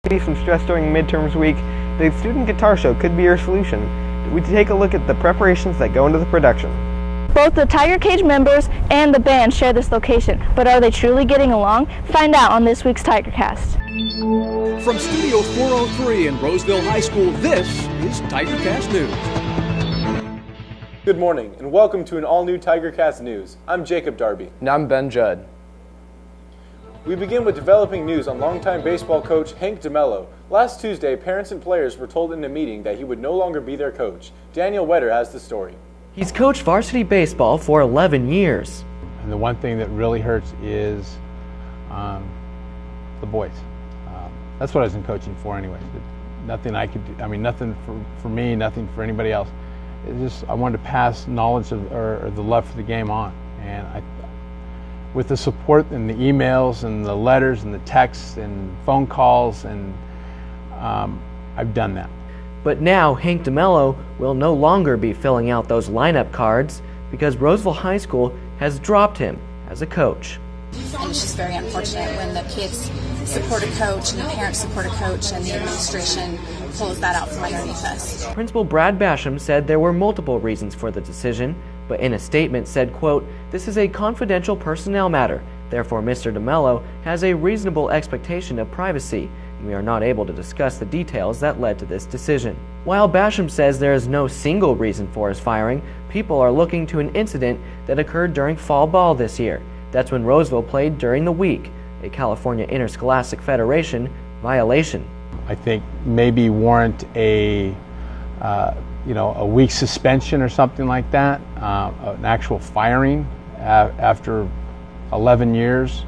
be some stress during midterms week, the student guitar show could be your solution. We take a look at the preparations that go into the production. Both the Tiger Cage members and the band share this location, but are they truly getting along? Find out on this week's TigerCast. From Studio 403 in Roseville High School, this is TigerCast News. Good morning, and welcome to an all-new TigerCast News. I'm Jacob Darby. And I'm Ben Judd. We begin with developing news on longtime baseball coach Hank Demello. Last Tuesday, parents and players were told in a meeting that he would no longer be their coach. Daniel Wetter has the story. He's coached varsity baseball for 11 years. And the one thing that really hurts is the boys. That's what I was in coaching for anyways. Nothing I could do, nothing for me, nothing for anybody else. It's just I wanted to pass knowledge or the love for the game on. And with the support and the emails and the letters and the texts and phone calls, and I've done that. But now Hank Demello will no longer be filling out those lineup cards because Roseville High School has dropped him as a coach. And it's just very unfortunate when the kids support a coach and the parents support a coach and the administration pulls that out from underneath us. Principal Brad Basham said there were multiple reasons for the decision, but in a statement said, quote, "This is a confidential personnel matter. Therefore, Mr. Demello has a reasonable expectation of privacy, and we are not able to discuss the details that led to this decision." While Basham says there is no single reason for his firing, people are looking to an incident that occurred during fall ball this year. That's when Roseville played during the week, a California Interscholastic Federation violation. I think maybe warrant a week suspension or something like that, an actual firing after 11 years,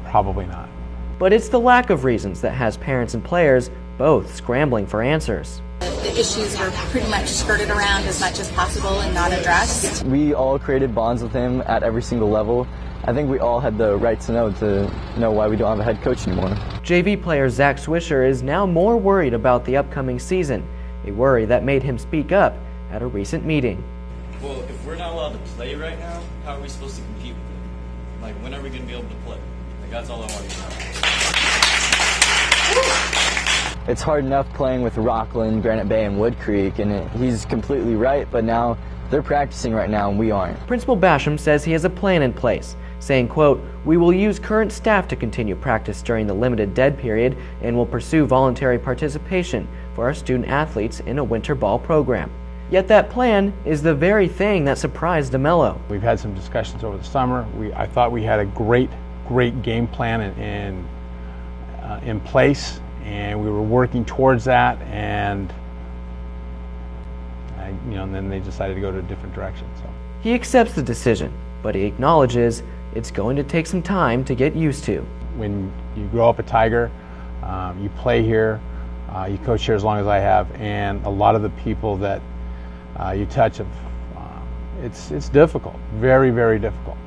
probably not. But it's the lack of reasons that has parents and players both scrambling for answers. The issues were pretty much skirted around as much as possible and not addressed. We all created bonds with him at every single level. I think we all had the right to know why we don't have a head coach anymore. JV player Zach Swisher is now more worried about the upcoming season, a worry that made him speak up at a recent meeting. Well, if we're not allowed to play right now, how are we supposed to compete with them? Like, when are we going to be able to play? Like, that's all I want to know. It's hard enough playing with Rockland, Granite Bay, and Wood Creek, and he's completely right, but now they're practicing right now and we aren't. Principal Basham says he has a plan in place, saying, quote, "We will use current staff to continue practice during the limited dead period and will pursue voluntary participation for our student athletes in a winter ball program." Yet that plan is the very thing that surprised Demello. We've had some discussions over the summer. I thought we had a great game plan in place, and we were working towards that, and then they decided to go to a different direction. So he accepts the decision, but he acknowledges it's going to take some time to get used to. When you grow up a Tiger, you play here, you coach here as long as I have, and a lot of the people that you touch, it's difficult, very, very difficult.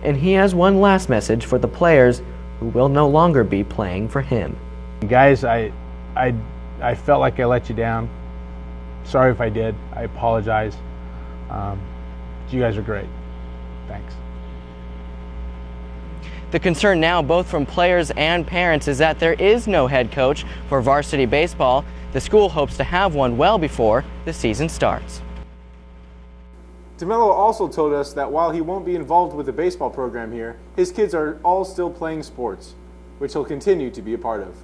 And he has one last message for the players who will no longer be playing for him. Guys, I felt like I let you down. Sorry if I did. I apologize. You guys are great. Thanks. The concern now, both from players and parents, is that there is no head coach for varsity baseball. The school hopes to have one well before the season starts. Demello also told us that while he won't be involved with the baseball program here, his kids are all still playing sports, which he'll continue to be a part of.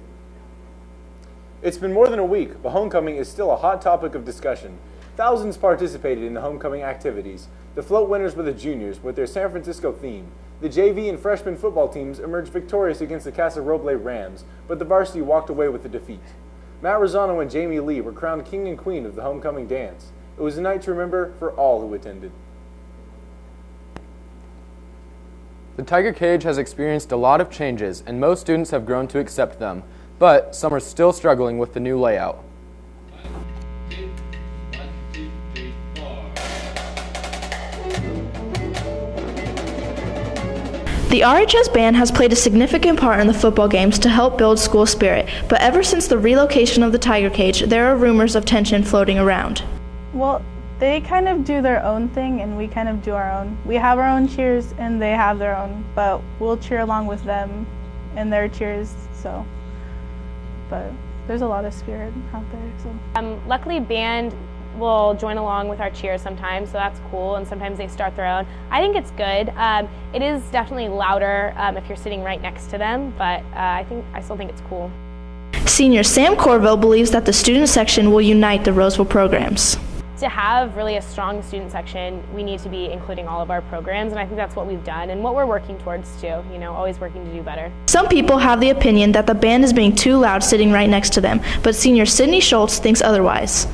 It's been more than a week, but homecoming is still a hot topic of discussion. Thousands participated in the homecoming activities. The float winners were the juniors with their San Francisco theme. The JV and freshman football teams emerged victorious against the Casa Roble Rams, but the varsity walked away with the defeat. Matt Rosano and Jamie Lee were crowned king and queen of the homecoming dance. It was a night to remember for all who attended. The Tiger Cage has experienced a lot of changes, and most students have grown to accept them, but some are still struggling with the new layout. The RHS band has played a significant part in the football games to help build school spirit, but ever since the relocation of the Tiger Cage, there are rumors of tension floating around. Well, they kind of do their own thing and we kind of do our own. We have our own cheers and they have their own, but we'll cheer along with them and their cheers, so but there's a lot of spirit out there. So. Luckily, band will join along with our cheers sometimes, so that's cool, and sometimes they start their own. I think it's good. It is definitely louder if you're sitting right next to them, but I still think it's cool. Senior Sam Corville believes that the student section will unite the Roseville programs. To have really a strong student section, we need to be including all of our programs, and I think that's what we've done and what we're working towards too, always working to do better. Some people have the opinion that the band is being too loud sitting right next to them, but senior Sydney Schultz thinks otherwise.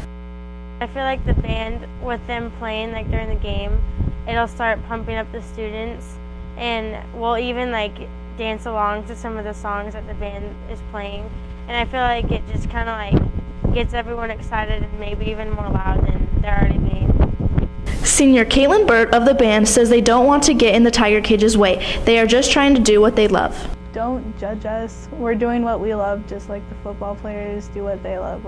I feel like the band, with them playing like during the game, it'll start pumping up the students, and we'll even like dance along to some of the songs that the band is playing. And I feel like it just kind of like gets everyone excited and maybe even more loud than they're already being. Senior Caitlin Burt of the band says they don't want to get in the Tiger Cage's way. They are just trying to do what they love. Don't judge us. We're doing what we love, just like the football players do what they love.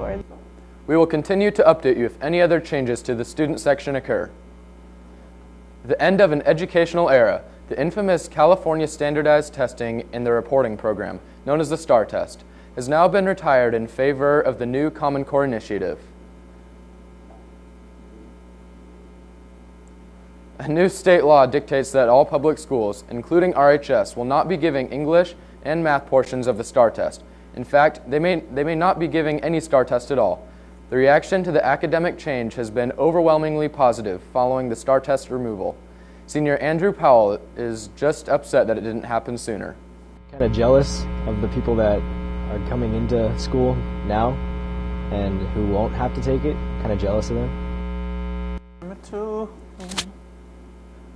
We will continue to update you if any other changes to the student section occur. The end of an educational era, the infamous California standardized testing in the reporting program, known as the STAR test, has now been retired in favor of the new Common Core initiative. A new state law dictates that all public schools, including RHS, will not be giving English and math portions of the STAR test. In fact, they may not be giving any STAR test at all. The reaction to the academic change has been overwhelmingly positive following the STAR test removal. Senior Andrew Powell is just upset that it didn't happen sooner. Kind of jealous of the people that are coming into school now and who won't have to take it. Kind of jealous of them. Me too.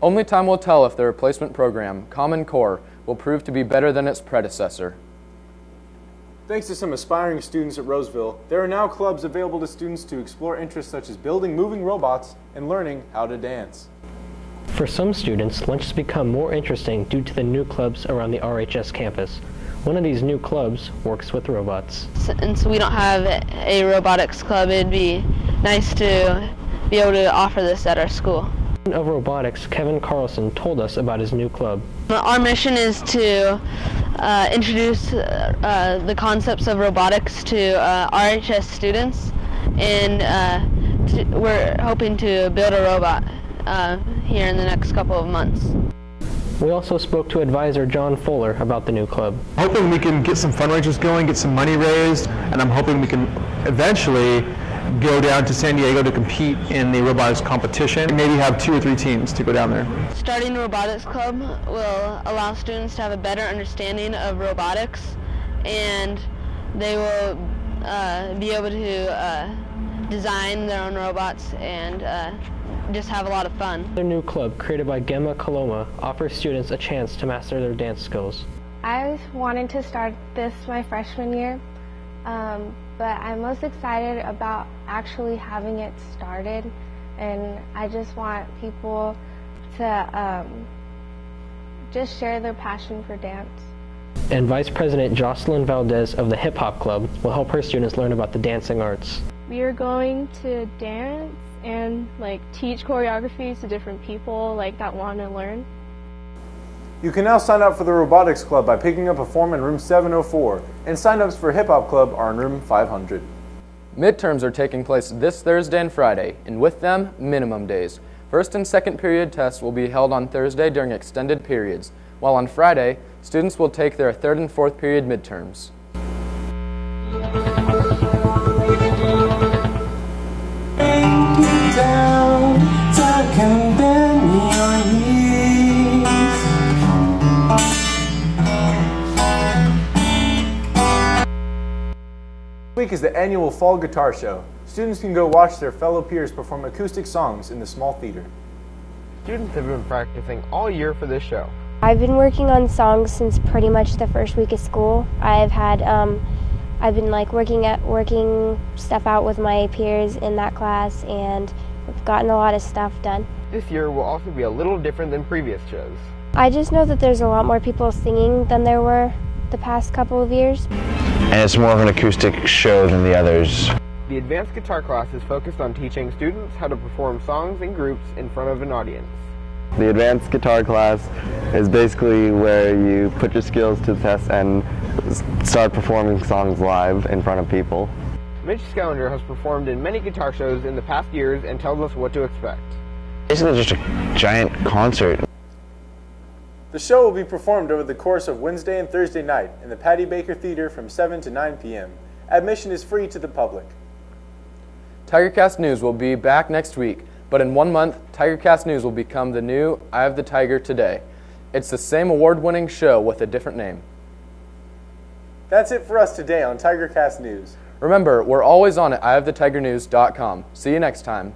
Only time will tell if the replacement program, Common Core, will prove to be better than its predecessor. Thanks to some aspiring students at Roseville, there are now clubs available to students to explore interests such as building moving robots and learning how to dance. For some students, lunch has become more interesting due to the new clubs around the RHS campus. One of these new clubs works with robots. Since we don't have a robotics club, it'd be nice to be able to offer this at our school. Of robotics, Kevin Carlson told us about his new club. Our mission is to introduce the concepts of robotics to RHS students, and we're hoping to build a robot here in the next couple of months. We also spoke to advisor John Fuller about the new club. Hoping we can get some fundraisers going, get some money raised, and I'm hoping we can eventually go down to San Diego to compete in the robotics competition. Maybe have 2 or 3 teams to go down there. Starting a robotics club will allow students to have a better understanding of robotics, and they will be able to design their own robots and just have a lot of fun. The new club, created by Gemma Coloma, offers students a chance to master their dance skills. I wanted to start this my freshman year, but I'm most excited about actually having it started, and I just want people to just share their passion for dance. And Vice President Jocelyn Valdez of the Hip Hop Club will help her students learn about the dancing arts. We are going to dance and teach choreographies to different people that want to learn. You can now sign up for the Robotics Club by picking up a form in room 704, and sign-ups for Hip Hop Club are in room 500. Midterms are taking place this Thursday and Friday, and with them, minimum days. First and second period tests will be held on Thursday during extended periods, while on Friday, students will take their third and fourth period midterms. This week is the annual Fall Guitar Show. Students can go watch their fellow peers perform acoustic songs in the small theater. Students have been practicing all year for this show. I've been working on songs since pretty much the first week of school. I've been working stuff out with my peers in that class, and we've gotten a lot of stuff done. This year will also be a little different than previous shows. I just know that there's a lot more people singing than there were the past couple of years. And it's more of an acoustic show than the others. The advanced guitar class is focused on teaching students how to perform songs in groups in front of an audience. The advanced guitar class is basically where you put your skills to the test and start performing songs live in front of people. Mitch Skellinger has performed in many guitar shows in the past years and tells us what to expect. Basically just a giant concert. The show will be performed over the course of Wednesday and Thursday night in the Patty Baker Theater from 7 to 9 p.m. Admission is free to the public. TigerCast News will be back next week, but in 1 month, TigerCast News will become the new Eye of the Tiger Today. It's the same award-winning show with a different name. That's it for us today on TigerCast News. Remember, we're always on at eyeofthetigernews.com. See you next time.